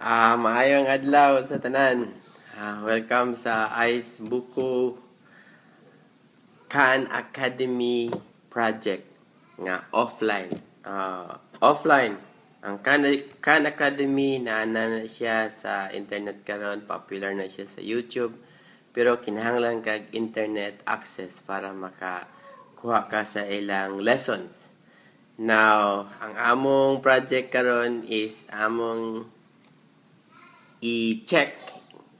Maayong adlaw sa tanan. Welcome sa Ice Buko Khan Academy project nga offline. Offline ang Khan Academy na siya sa internet karon, popular na siya sa YouTube, pero kinahanglan kag internet access para makakuha ka sa ilang lessons. Now, ang among project karon is among i-check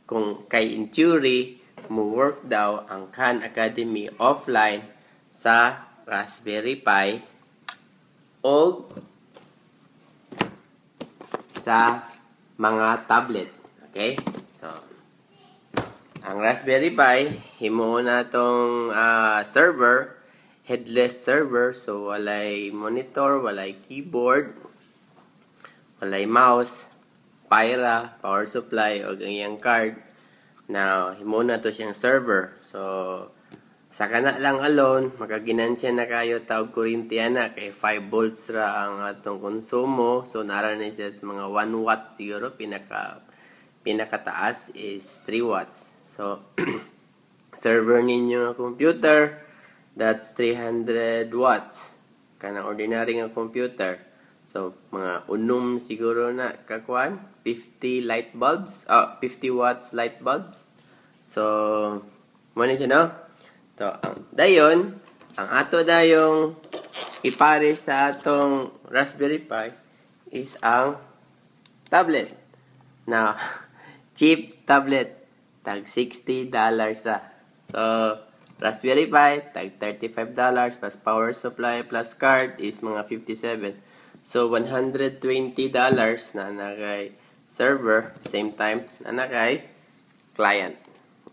kung kay in theory mo work daw ang Khan Academy offline sa Raspberry Pi o sa mga tablet. Okay? So, ang Raspberry Pi, himo na tong server, headless server, so walay monitor, walay keyboard, walay mouse, Pyra, power supply, o ganyang card. Now, himo na to siyang server. So, sa kana lang alone, makaginansya na kayo tawag kurintiya na kay 5 volts ra ang atong konsumo. So, nara na siya sa mga 1 watt siguro. Pinakataas is 3 watts. So, server ninyo computer, that's 300 watts. Kanang ordinary nga computer. So, mga unom siguro na kakuan. 50 light bulbs. 50 watts light bulbs. So, muna siya, no? So, dayon, ang ato dayong ipare sa atong Raspberry Pi is ang tablet. Now, cheap tablet. Tag $60 ra. So, Raspberry Pi, tag $35 plus power supply plus card is mga $57. So, $120 na nakay server, same time na nakay client.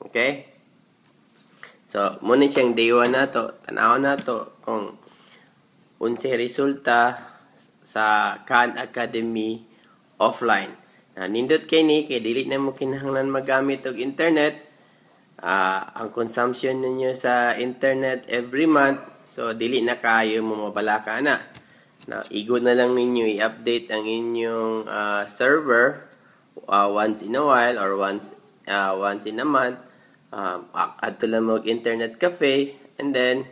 Okay? So, muna siyang day 1 na to. Tanaw na to kung unsay resulta sa Khan Academy offline. Nindot kay ni, kay dili na mo kinahanglan magamit og internet. Ang consumption ninyo sa internet every month, so dili na kayo mo mabalaka na. Now, igod na lang ninyo i-update ang inyong server once in a while or once in a month. Adto lang mo internet cafe, and then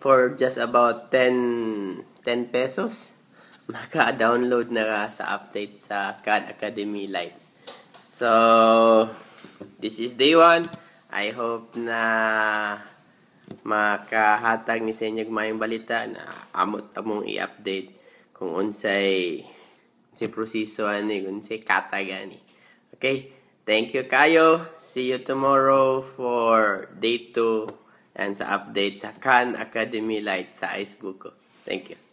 for just about 10 pesos maka-download na ka sa update sa Khan Academy Lite. So, this is day 1. I hope na makahatag ni sa inyong mayong balita na amot among i-update kung unsay proseso ani, unsay katag ani. Okay? Thank you kayo. See you tomorrow for day 2 and sa update sa Khan Academy Lite sa Ice Buko. Thank you.